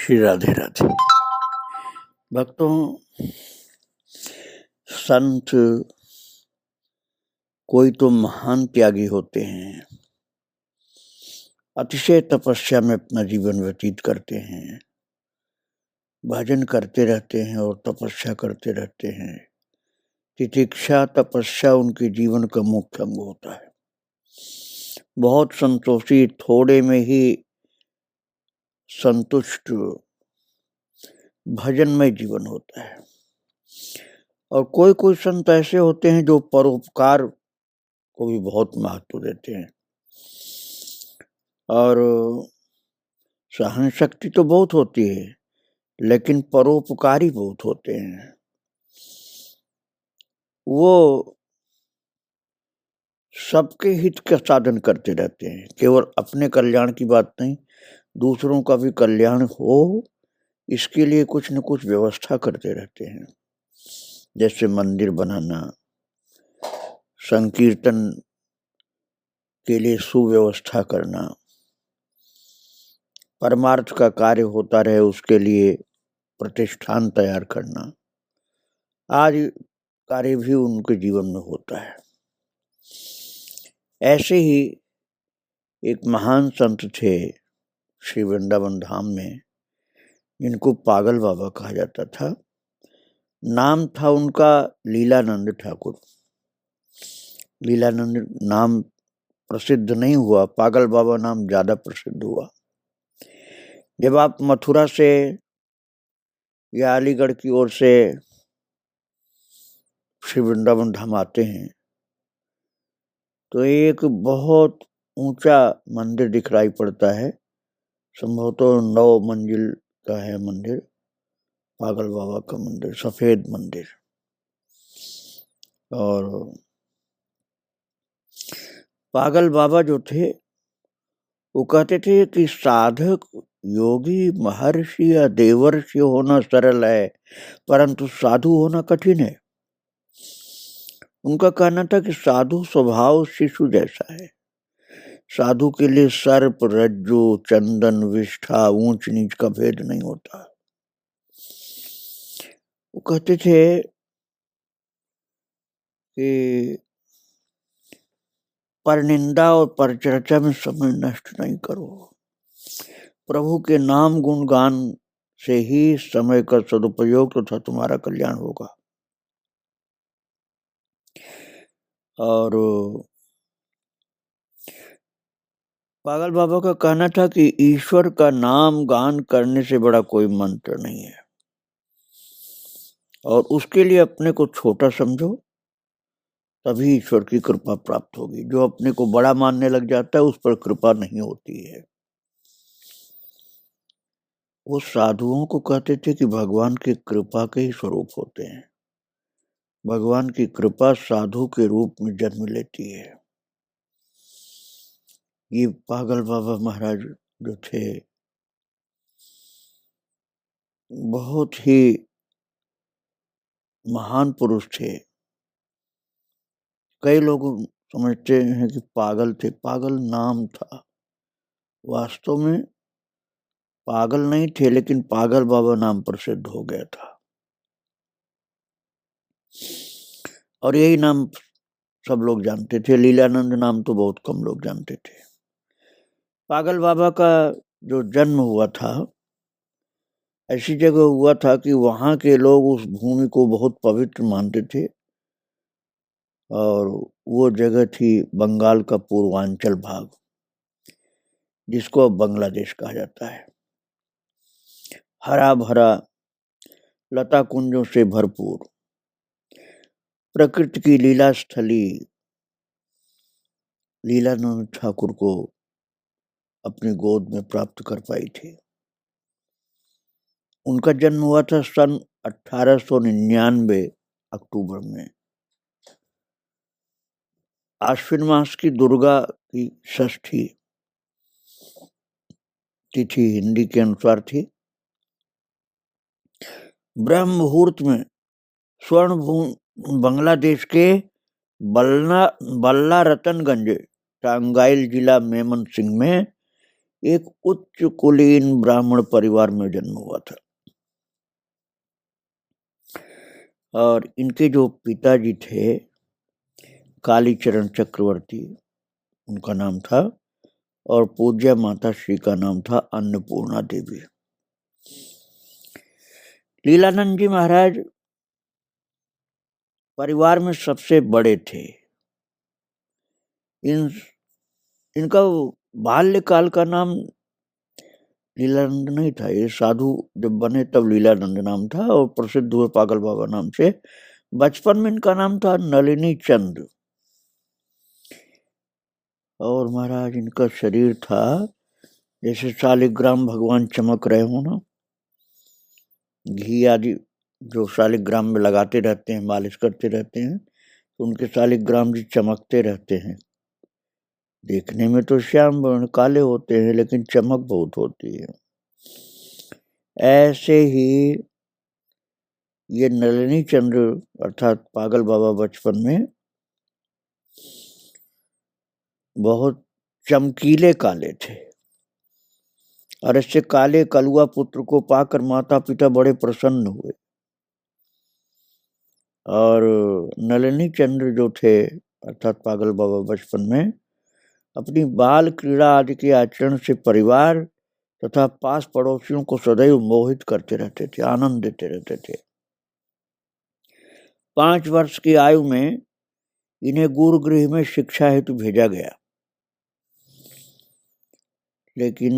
श्री राधे राधे। भक्तों, संत कोई तो महान त्यागी होते हैं, अतिशय तपस्या में अपना जीवन व्यतीत करते हैं, भजन करते रहते हैं और तपस्या करते रहते हैं। तितिक्षा तपस्या उनके जीवन का मुख्य अंग होता है। बहुत संतोषी, थोड़े में ही संतुष्ट भजनमय जीवन होता है। और कोई कोई संत ऐसे होते हैं जो परोपकार को भी बहुत महत्व देते हैं। और सहन शक्ति तो बहुत होती है, लेकिन परोपकारी बहुत होते हैं। वो सबके हित का साधन करते रहते हैं, केवल अपने कल्याण की बात नहीं, दूसरों का भी कल्याण हो, इसके लिए कुछ न कुछ व्यवस्था करते रहते हैं। जैसे मंदिर बनाना, संकीर्तन के लिए सुव्यवस्था करना, परमार्थ का कार्य होता रहे उसके लिए प्रतिष्ठान तैयार करना, आज कार्य भी उनके जीवन में होता है। ऐसे ही एक महान संत थे श्री वृंदावन धाम में, जिनको पागल बाबा कहा जाता था। नाम था उनका लीलानंद ठाकुर। लीलानंद नाम प्रसिद्ध नहीं हुआ, पागल बाबा नाम ज्यादा प्रसिद्ध हुआ। जब आप मथुरा से या अलीगढ़ की ओर से श्री वृंदावन धाम आते हैं तो एक बहुत ऊंचा मंदिर दिखलाई पड़ता है, संभवतः 9 मंजिल का है मंदिर, पागल बाबा का मंदिर, सफेद मंदिर। और पागल बाबा जो थे वो कहते थे कि साधक, योगी, महर्षि या देवर्षि होना सरल है, परंतु साधु होना कठिन है। उनका कहना था कि साधु स्वभाव शिशु जैसा है। साधु के लिए सर्प, रज्जु, चंदन, विष्ठा, ऊंच नीच का भेद नहीं होता। वो कहते थे कि परनिंदा और परचर्चा में समय नष्ट नहीं करो। प्रभु के नाम गुणगान से ही समय का सदुपयोग तथा तुम्हारा कल्याण होगा। और पागल बाबा का कहना था कि ईश्वर का नाम गान करने से बड़ा कोई मंत्र नहीं है, और उसके लिए अपने को छोटा समझो, तभी ईश्वर की कृपा प्राप्त होगी। जो अपने को बड़ा मानने लग जाता है उस पर कृपा नहीं होती है। वो साधुओं को कहते थे कि भगवान की कृपा के ही स्वरूप होते हैं। भगवान की कृपा साधु के रूप में जन्म लेती है। ये पागल बाबा महाराज जो थे, बहुत ही महान पुरुष थे। कई लोग समझते हैं कि पागल थे, पागल नाम था, वास्तव में पागल नहीं थे, लेकिन पागल बाबा नाम प्रसिद्ध हो गया था। और यही नाम सब लोग जानते थे। लीलानंद नाम तो बहुत कम लोग जानते थे। पागल बाबा का जो जन्म हुआ था, ऐसी जगह हुआ था कि वहां के लोग उस भूमि को बहुत पवित्र मानते थे। और वो जगह थी बंगाल का पूर्वांचल भाग, जिसको अब बांग्लादेश कहा जाता है। हरा भरा, लता कुंजों से भरपूर, प्रकृति की लीला स्थली लीलानंद ठाकुर को अपनी गोद में प्राप्त कर पाई थी। उनका जन्म हुआ था सन 1899 अक्टूबर में। आश्विन मास की दुर्गा की षष्ठी तिथि हिंदी के अनुसार थी। ब्रह्म मुहूर्त में स्वर्ण भूमि बांग्लादेश के बल्ला रतनगंज, टांगाइल जिला मेमन सिंह में एक उच्च कुलीन ब्राह्मण परिवार में जन्म हुआ था। और इनके जो पिताजी थे कालीचरण चक्रवर्ती उनका नाम था, और पूज्य माता श्री का नाम था अन्नपूर्णा देवी। लीलानंद जी महाराज परिवार में सबसे बड़े थे। इनका बाल्यकाल का नाम लीलानंद नहीं था, ये साधु जब बने तब लीलानंद नाम था और प्रसिद्ध हुए पागल बाबा नाम से। बचपन में इनका नाम था नलिनी चंद। और महाराज इनका शरीर था जैसे शालिग्राम भगवान चमक रहे हो ना, घी आदि जो शालिग्राम में लगाते रहते हैं, मालिश करते रहते हैं, तो उनके शालिग्राम जी चमकते रहते हैं। देखने में तो श्याम वर्ण काले होते हैं, लेकिन चमक बहुत होती है। ऐसे ही ये नलिनी चंद्र अर्थात पागल बाबा बचपन में बहुत चमकीले काले थे, और इससे काले कलुआ पुत्र को पाकर माता पिता बड़े प्रसन्न हुए। और नलिनी चंद्र जो थे अर्थात पागल बाबा बचपन में अपनी बाल क्रीड़ा आदि के आचरण से परिवार तथा पास पड़ोसियों को सदैव मोहित करते रहते थे, आनंद देते रहते थे। 5 वर्ष की आयु में इन्हें गुरुगृह में शिक्षा हेतु भेजा गया, लेकिन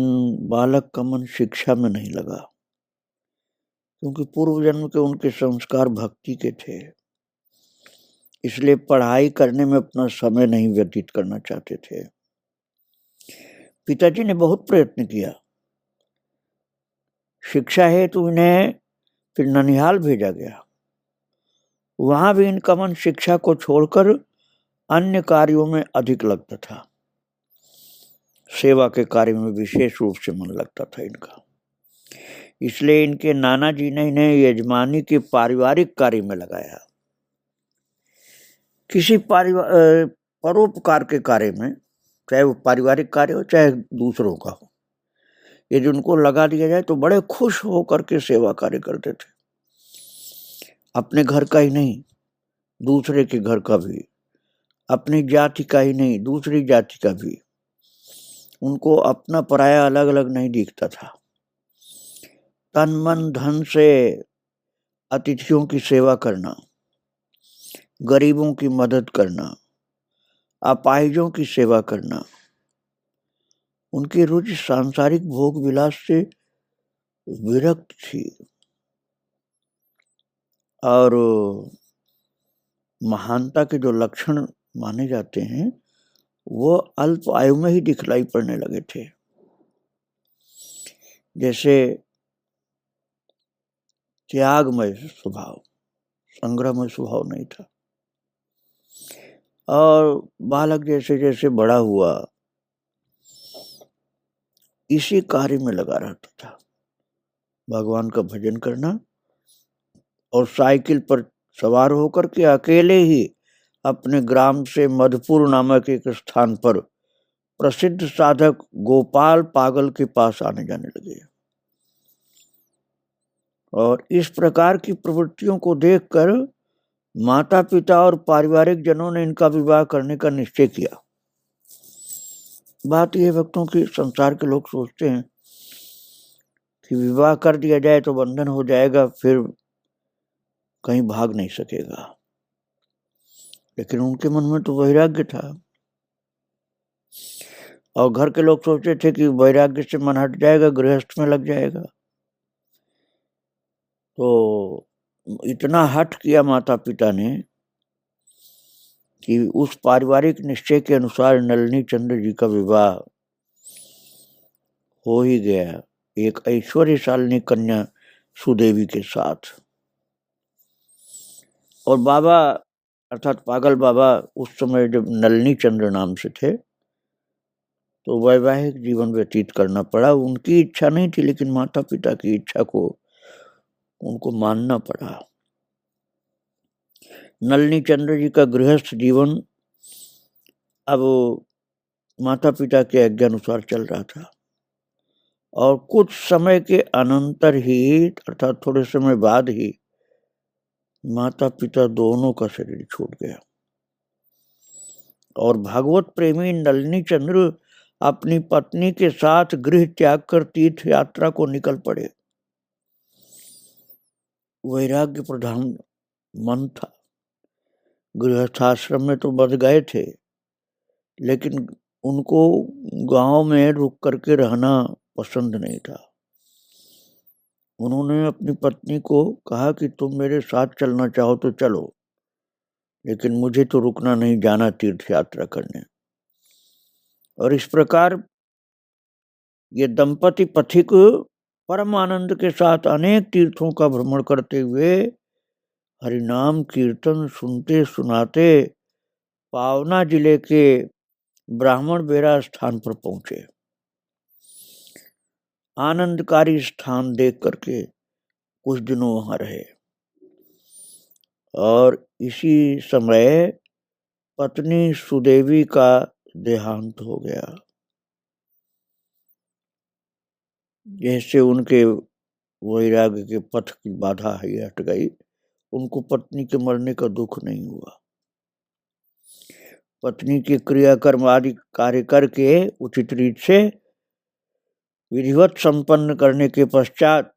बालक का मन शिक्षा में नहीं लगा, क्योंकि पूर्व जन्म के उनके संस्कार भक्ति के थे, इसलिए पढ़ाई करने में अपना समय नहीं व्यतीत करना चाहते थे। पिताजी ने बहुत प्रयत्न किया, शिक्षा हेतु इन्हें फिर ननिहाल भेजा गया। वहां भी इनका मन शिक्षा को छोड़कर अन्य कार्यों में अधिक लगता था। सेवा के कार्य में विशेष रूप से मन लगता था इनका, इसलिए इनके नाना जी ने इन्हें यजमानी के पारिवारिक कार्य में लगाया। किसी परोपकार के कार्य में, चाहे वो पारिवारिक कार्य हो चाहे दूसरों का हो, यदि उनको लगा दिया जाए तो बड़े खुश होकर के सेवा कार्य करते थे। अपने घर का ही नहीं, दूसरे के घर का भी, अपनी जाति का ही नहीं, दूसरी जाति का भी, उनको अपना पराया अलग अलग नहीं दिखता था। तन मन धन से अतिथियों की सेवा करना, गरीबों की मदद करना, अपाहिजों की सेवा करना, उनकी रुचि सांसारिक भोग विलास से विरक्त थी। और महानता के जो लक्षण माने जाते हैं वो अल्प आयु में ही दिखलाई पड़ने लगे थे। जैसे त्यागमय स्वभाव, संग्रहमय स्वभाव नहीं था। और बालक जैसे जैसे बड़ा हुआ इसी कार्य में लगा रहता था, भगवान का भजन करना, और साइकिल पर सवार होकर के अकेले ही अपने ग्राम से मधुपुर नामक एक स्थान पर प्रसिद्ध साधक गोपाल पागल के पास आने जाने लगे। और इस प्रकार की प्रवृत्तियों को देखकर माता पिता और पारिवारिक जनों ने इनका विवाह करने का निश्चय किया। बात यह भक्तों की, संसार के लोग सोचते हैं कि विवाह कर दिया जाए तो बंधन हो जाएगा, फिर कहीं भाग नहीं सकेगा, लेकिन उनके मन में तो वैराग्य था। और घर के लोग सोचते थे कि वैराग्य से मन हट जाएगा, गृहस्थ में लग जाएगा। तो इतना हठ किया माता पिता ने कि उस पारिवारिक निश्चय के अनुसार नलिनी चंद्र जी का विवाह हो ही गया एक ऐश्वर्यशालिनी कन्या सुदेवी के साथ। और बाबा अर्थात पागल बाबा उस समय जब नलिनी चंद्र नाम से थे तो वैवाहिक जीवन व्यतीत करना पड़ा। उनकी इच्छा नहीं थी, लेकिन माता पिता की इच्छा को उनको मानना पड़ा। नलिनी चंद्र जी का गृहस्थ जीवन अब माता पिता के आज्ञानुसार चल रहा था। और कुछ समय के अनंतर ही, अर्थात थोड़े समय बाद ही, माता पिता दोनों का शरीर छूट गया और भागवत प्रेमी नलिनी चंद्र अपनी पत्नी के साथ गृह त्याग कर तीर्थ यात्रा को निकल पड़े। वैराग्य प्रधान मन था। गृहस्थाश्रम में तो बस गए थे, लेकिन उनको गांव में रुक करके रहना पसंद नहीं था। उन्होंने अपनी पत्नी को कहा कि तुम मेरे साथ चलना चाहो तो चलो, लेकिन मुझे तो रुकना नहीं, जाना तीर्थ यात्रा करने। और इस प्रकार ये दंपति पथिक परम आनंद के साथ अनेक तीर्थों का भ्रमण करते हुए हरिनाम कीर्तन सुनते सुनाते पावना जिले के ब्राह्मण बेरा स्थान पर पहुंचे। आनंदकारी स्थान देख करके कुछ दिनों वहां रहे और इसी समय पत्नी सुदेवी का देहांत हो गया। जैसे उनके वैराग्य के पथ की बाधा ही हट गई, उनको पत्नी के मरने का दुख नहीं हुआ। पत्नी के क्रियाकर्म आदि कार्य करके उचित रीत से विधिवत संपन्न करने के पश्चात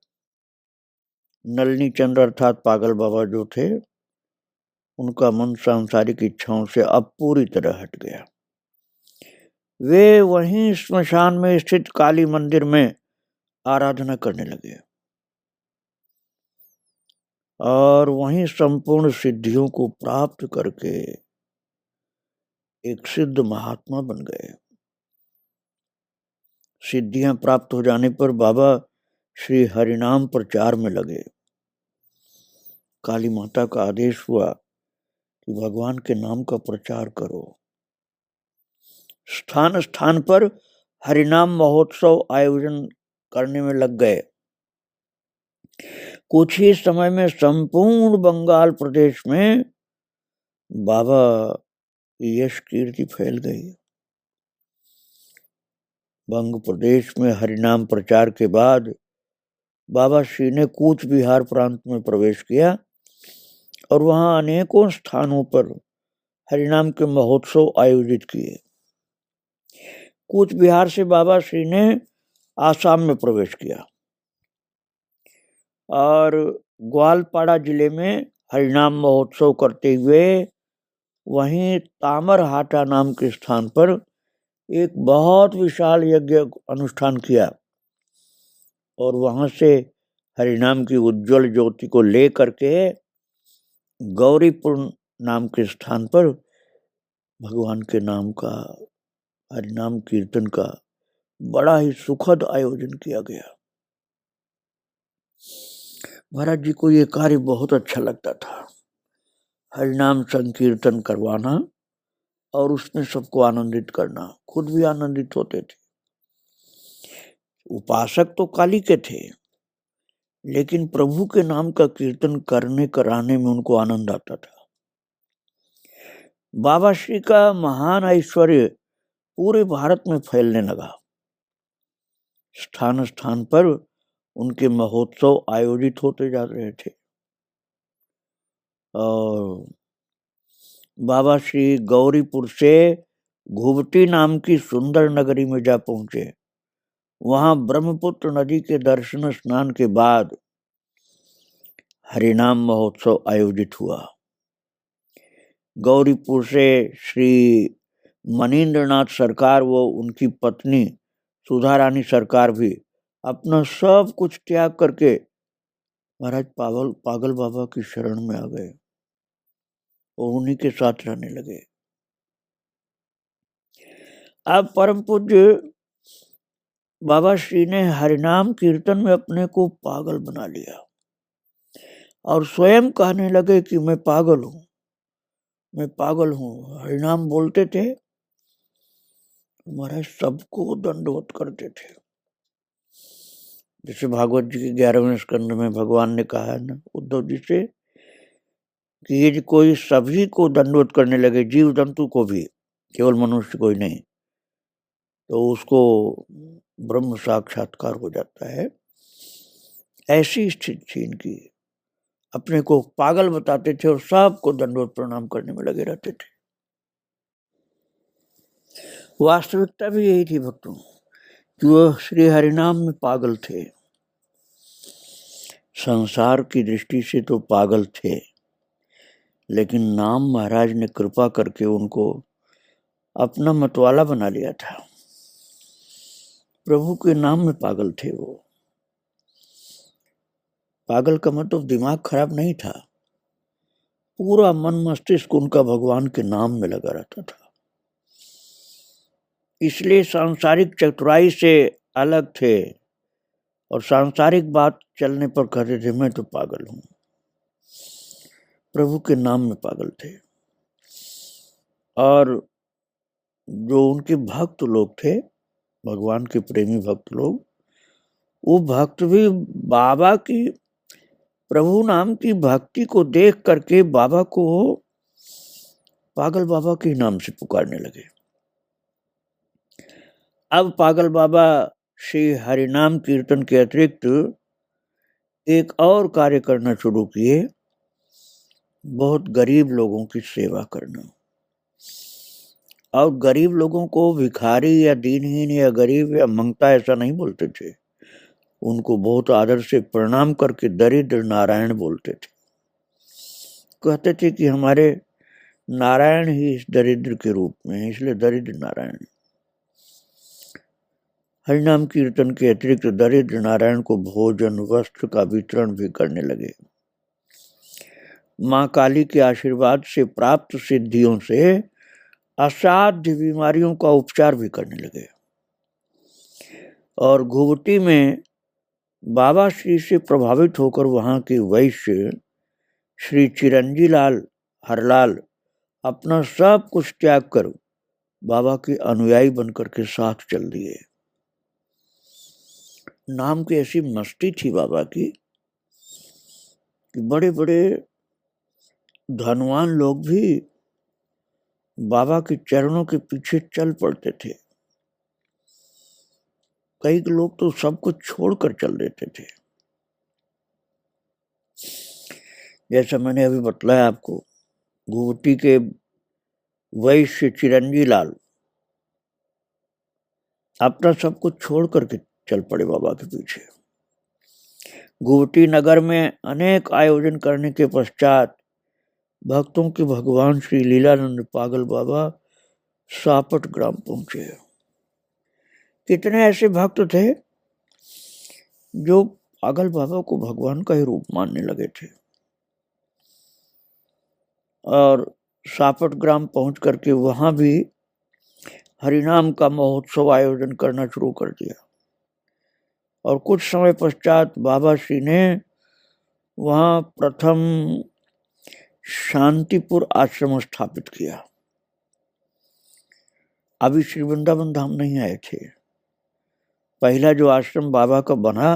नलिनी चंद्र अर्थात पागल बाबा जो थे, उनका मन सांसारिक इच्छाओं से अब पूरी तरह हट गया। वे वहीं स्मशान में स्थित काली मंदिर में आराधना करने लगे और वहीं संपूर्ण सिद्धियों को प्राप्त करके एक सिद्ध महात्मा बन गए। सिद्धियां प्राप्त हो जाने पर बाबा श्री हरिनाम प्रचार में लगे। काली माता का आदेश हुआ कि भगवान के नाम का प्रचार करो। स्थान स्थान पर हरिनाम महोत्सव आयोजन करने में लग गए। कुछ ही समय में संपूर्ण बंगाल प्रदेश में बाबा की यश कीर्ति फैल गई। बंग प्रदेश में हरिनाम प्रचार के बाद बाबा श्री ने कूच बिहार प्रांत में प्रवेश किया और वहां अनेकों स्थानों पर हरिनाम के महोत्सव आयोजित किए। कूच बिहार से बाबा श्री ने आसाम में प्रवेश किया और ग्वालपाड़ा जिले में हरिनाम महोत्सव करते हुए वहीं तामरहाटा नाम के स्थान पर एक बहुत विशाल यज्ञ अनुष्ठान किया और वहां से हरिनाम की उज्जवल ज्योति को ले करके गौरीपुर नाम के स्थान पर भगवान के नाम का, हरिनाम कीर्तन का बड़ा ही सुखद आयोजन किया गया। महाराज जी को ये कार्य बहुत अच्छा लगता था, हरिनाम संकीर्तन करवाना और उसमें सबको आनंदित करना, खुद भी आनंदित होते थे। उपासक तो काली के थे, लेकिन प्रभु के नाम का कीर्तन करने कराने में उनको आनंद आता था। बाबा श्री का महान ऐश्वर्य पूरे भारत में फैलने लगा। स्थान स्थान पर उनके महोत्सव आयोजित होते जा रहे थे और बाबा श्री गौरीपुर से घुबटी नाम की सुंदर नगरी में जा पहुंचे। वहां ब्रह्मपुत्र नदी के दर्शन स्नान के बाद हरिनाम महोत्सव आयोजित हुआ। गौरीपुर से श्री मनीन्द्रनाथ सरकार व उनकी पत्नी सुधा रानी सरकार भी अपना सब कुछ त्याग करके महाराज पागल बाबा की शरण में आ गए और उन्हीं के साथ रहने लगे। अब परम पूज्य बाबा श्री ने हरिनाम कीर्तन में अपने को पागल बना लिया और स्वयं कहने लगे कि मैं पागल हूं, मैं पागल हूं। हरिनाम बोलते थे, महाराज सबको दंडवत करते थे। जैसे भागवत जी के 11वें स्कंद में भगवान ने कहा है ना उद्धव जी से कि यदि कोई सभी को दंडवत करने लगे, जीव जंतु को भी, केवल मनुष्य को ही नहीं, तो उसको ब्रह्म साक्षात्कार हो जाता है। ऐसी स्थिति थी इनकी, अपने को पागल बताते थे और सबको दंडवत प्रणाम करने में लगे रहते थे। वास्तविकता भी यही थी भक्तों कि वह श्री हरिनाम में पागल थे। संसार की दृष्टि से तो पागल थे, लेकिन नाम महाराज ने कृपा करके उनको अपना मतवाला बना लिया था। प्रभु के नाम में पागल थे वो। पागल का मतलब दिमाग खराब नहीं था, पूरा मन मस्तिष्क उनका भगवान के नाम में लगा रहता था। इसलिए सांसारिक चतुराई से अलग थे और सांसारिक बात चलने पर कहते थे मैं तो पागल हूं। प्रभु के नाम में पागल थे। और जो उनके भक्त लोग थे, भगवान के प्रेमी भक्त लोग, वो भक्त भी बाबा की, प्रभु नाम की भक्ति को देख करके बाबा को पागल बाबा के नाम से पुकारने लगे। अब पागल बाबा श्री हरिनाम कीर्तन के अतिरिक्त एक और कार्य करना शुरू किए, बहुत गरीब लोगों की सेवा करना। और गरीब लोगों को भिखारी या दीनहीन या गरीब या मंगता ऐसा नहीं बोलते थे, उनको बहुत आदर से प्रणाम करके दरिद्र नारायण बोलते थे। कहते थे कि हमारे नारायण ही इस दरिद्र के रूप में है, इसलिए दरिद्र नारायण। हरिनाम कीर्तन के अतिरिक्त दरिद्र नारायण को भोजन वस्त्र का वितरण भी करने लगे। माँ काली के आशीर्वाद से प्राप्त सिद्धियों से असाध्य बीमारियों का उपचार भी करने लगे। और घुवटी में बाबा श्री से प्रभावित होकर वहां के वैश्य श्री चिरंजी लाल हरलाल अपना सब कुछ त्याग कर बाबा के अनुयायी बनकर के साथ चल दिए। नाम की ऐसी मस्ती थी बाबा की कि बड़े बड़े धनवान लोग भी बाबा के चरणों के पीछे चल पड़ते थे। कई लोग तो सब कुछ छोड़कर चल देते थे। जैसा मैंने अभी बतलाया आपको, घुवटी के वैश्य चिरंजी लाल अपना सब कुछ छोड़ करके चल पड़े बाबा के पीछे। घुवटी नगर में अनेक आयोजन करने के पश्चात भक्तों के भगवान श्री लीलानंद पागल बाबा सापट ग्राम पहुंचे। कितने ऐसे भक्त थे जो पागल बाबा को भगवान का ही रूप मानने लगे थे और सापट ग्राम पहुंच करके वहां भी हरिनाम का महोत्सव आयोजन करना शुरू कर दिया। और कुछ समय पश्चात बाबा श्री ने वहां प्रथम शांतिपुर आश्रम स्थापित किया। अभी श्री वृंदावन धाम नहीं आए थे। पहला जो आश्रम बाबा का बना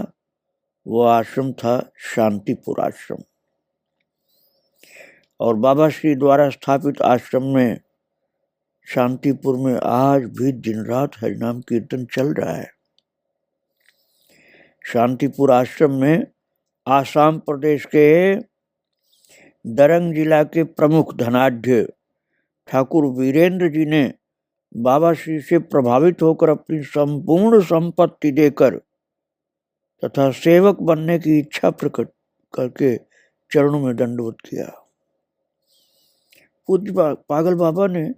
वो आश्रम था शांतिपुर आश्रम। और बाबा श्री द्वारा स्थापित आश्रम में शांतिपुर में आज भी दिन रात हरिनाम कीर्तन चल रहा है। शांतिपुर आश्रम में आसाम प्रदेश के दरंग जिला के प्रमुख धनाढ्य ठाकुर वीरेंद्र जी ने बाबा श्री से प्रभावित होकर अपनी संपूर्ण संपत्ति देकर तथा सेवक बनने की इच्छा प्रकट करके चरणों में दंडवत किया। पूज्य पागल बाबा ने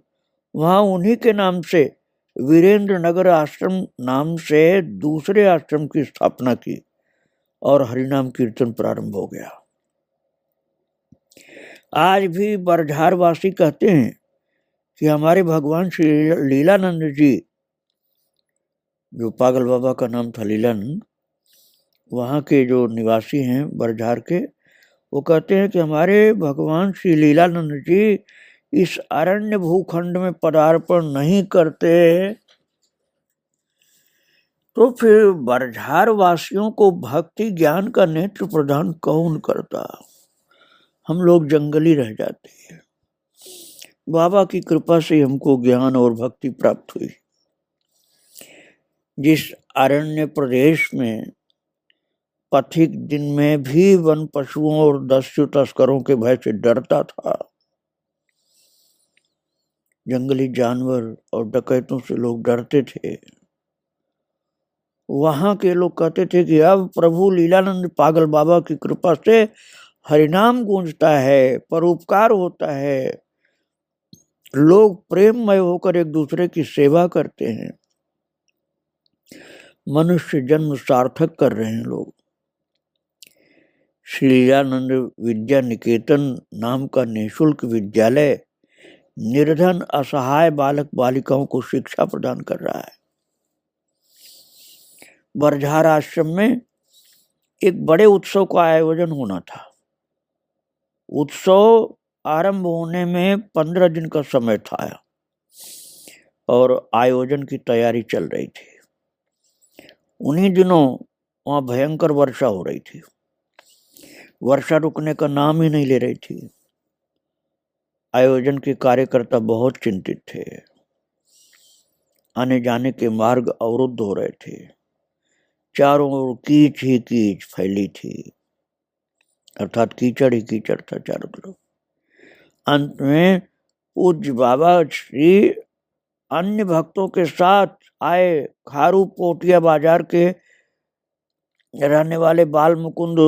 वहां उन्हीं के नाम से वीरेंद्र नगर आश्रम नाम से दूसरे आश्रम की स्थापना की और हरिनाम कीर्तन प्रारंभ हो गया। आज भी बरझार वासी कहते हैं कि हमारे भगवान श्री लीलानंद जी, जो पागल बाबा का नाम था लीलानंद, वहाँ के जो निवासी हैं बरझार के, वो कहते हैं कि हमारे भगवान श्री लीलानंद जी इस अरण्य भूखंड में पदार्पण नहीं करते तो फिर बरझार वासियों को भक्ति ज्ञान का नेत्र प्रदान कौन करता? हम लोग जंगली रह जाते हैं। बाबा की कृपा से हमको ज्ञान और भक्ति प्राप्त हुई। जिस अरण्य प्रदेश में पथिक दिन में भी वन पशुओं और दस्यु तस्करों के भय से डरता था, जंगली जानवर और डकैतों से लोग डरते थे, वहां के लोग कहते थे कि अब प्रभु लीलानंद पागल बाबा की कृपा से हरिनाम गूंजता है, परोपकार होता है, लोग प्रेममय होकर एक दूसरे की सेवा करते हैं, मनुष्य जन्म सार्थक कर रहे हैं लोग। श्री लीलानंद विद्या निकेतन नाम का निःशुल्क विद्यालय निर्धन असहाय बालक बालिकाओं को शिक्षा प्रदान कर रहा है। बरझार आश्रम में एक बड़े उत्सव का आयोजन होना था। उत्सव आरंभ होने में 15 दिन का समय था और आयोजन की तैयारी चल रही थी। उन्हीं दिनों वहां भयंकर वर्षा हो रही थी। वर्षा रुकने का नाम ही नहीं ले रही थी। आयोजन के कार्यकर्ता बहुत चिंतित थे। आने जाने के मार्ग अवरुद्ध हो रहे थे। चारों ओर कीच ही कीच फैली थी, अर्थात कीचड़ ही कीचड़ था चारों तरफ। अंत में पूज्य बाबा श्री अन्य भक्तों के साथ आए खारू पोटिया बाजार के रहने वाले बाल मुकुंद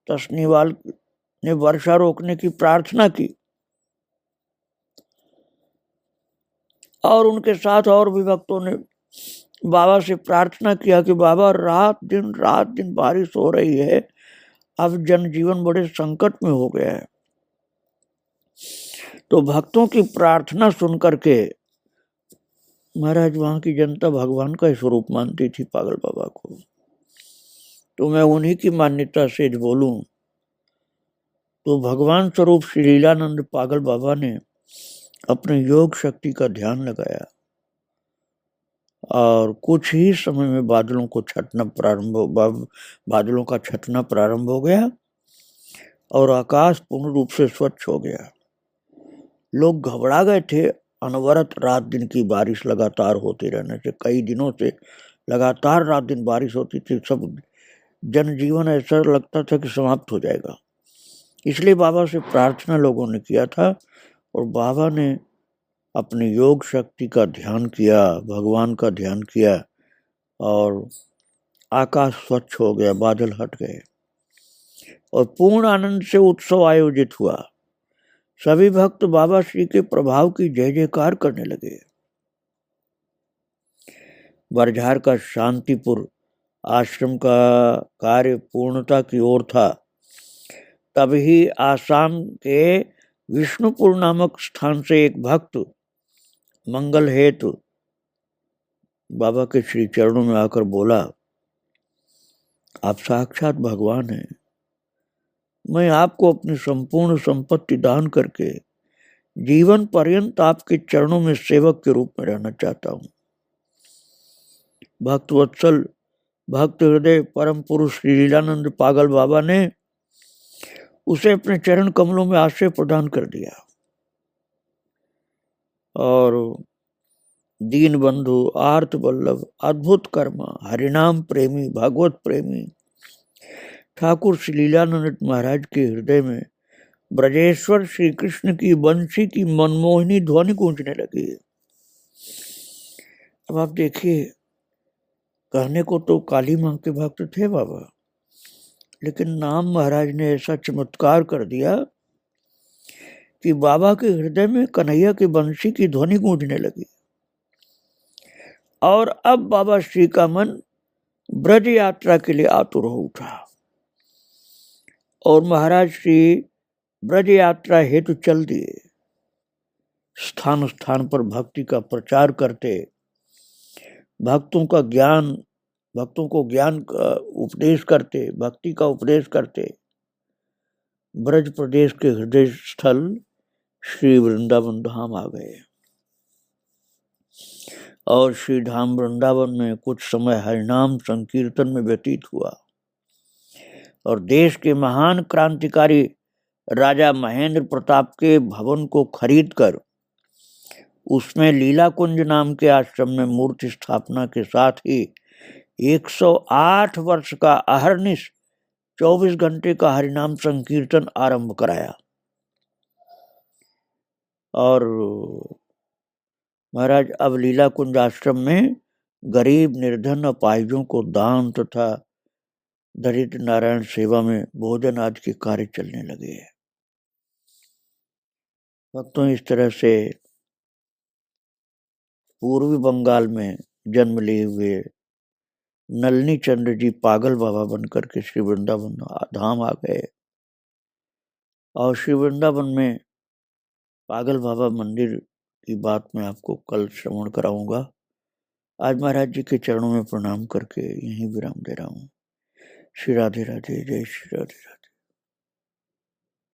तस्नीवाल ने वर्षा रोकने की प्रार्थना की और उनके साथ और भी भक्तों ने बाबा से प्रार्थना किया कि बाबा रात दिन बारिश हो रही है, अब जनजीवन बड़े संकट में हो गया है। तो भक्तों की प्रार्थना सुन करके महाराज वहां की जनता भगवान का स्वरूप मानती थी पागल बाबा को। तो मैं उन्हीं की मान्यता से बोलूं तो भगवान स्वरूप श्री लीलानंद पागल बाबा ने अपने योग शक्ति का ध्यान लगाया और कुछ ही समय में बादलों का छटना प्रारंभ हो गया और आकाश पूर्ण रूप से स्वच्छ हो गया। लोग घबरा गए थे। अनवरत रात दिन की बारिश लगातार होती रहने से, कई दिनों से लगातार रात दिन बारिश होती थी। सब जनजीवन ऐसा लगता था कि समाप्त हो जाएगा। इसलिए बाबा से प्रार्थना लोगों ने किया था और बाबा ने अपनी योग शक्ति का ध्यान किया, भगवान का ध्यान किया और आकाश स्वच्छ हो गया, बादल हट गए और पूर्ण आनंद से उत्सव आयोजित हुआ। सभी भक्त बाबा श्री के प्रभाव की जय जयकार करने लगे। बरझार का शांतिपुर आश्रम का कार्य पूर्णता की ओर था। तभी आसाम के विष्णुपुर नामक स्थान से एक भक्त मंगल हेतु बाबा के श्री चरणों में आकर बोला, आप साक्षात भगवान हैं, मैं आपको अपनी संपूर्ण संपत्ति दान करके जीवन पर्यंत आपके चरणों में सेवक के रूप में रहना चाहता हूं। भक्त वत्सल भक्त हृदय परम पुरुष श्री लीलानंद पागल बाबा ने उसे अपने चरण कमलों में आश्रय प्रदान कर दिया और दीन बंधु, आर्त वल्लभ, अद्भुत कर्मा, हरिनाम प्रेमी, भागवत प्रेमी ठाकुर श्री लीलानंद महाराज के हृदय में ब्रजेश्वर श्री कृष्ण की बंसी की मनमोहिनी ध्वनि गूंजने लगी। अब आप देखिए, कहने को तो काली मां के भक्त थे बाबा, लेकिन नाम महाराज ने ऐसा चमत्कार कर दिया कि बाबा के हृदय में कन्हैया की बंसी की ध्वनि गूंजने लगी और अब बाबा श्री का मन ब्रज यात्रा के लिए आतुर हो उठा और महाराज श्री ब्रज यात्रा हेतु चल दिए। स्थान स्थान पर भक्ति का प्रचार करते, भक्तों को ज्ञान का उपदेश करते, भक्ति का उपदेश करते, ब्रज प्रदेश के हृदय स्थल श्री वृंदावन धाम आ गए और श्री धाम वृंदावन में कुछ समय हरिनाम संकीर्तन में व्यतीत हुआ और देश के महान क्रांतिकारी राजा महेंद्र प्रताप के भवन को खरीदकर उसमें लीला कुंज नाम के आश्रम में मूर्ति स्थापना के साथ ही 108 वर्ष का अहर्निश 24 घंटे का हरिनाम संकीर्तन आरंभ कराया। और महाराज अब लीला कुंज आश्रम में गरीब निर्धन अपाहिजों को दान तथा दरिद्र नारायण सेवा में भोजन आदि के कार्य चलने लगे हैं। भक्तों, इस तरह से पूर्वी बंगाल में जन्म लिए हुए नलनी चंद्र जी पागल बाबा बनकर के श्री वृंदावन धाम आ गए। और श्री वृंदावन में पागल बाबा मंदिर की बात मैं आपको कल श्रवण कराऊंगा। आज महाराज जी के चरणों में प्रणाम करके यहीं विराम दे रहा हूँ। श्री राधे राधे, जय श्री राधे राधे।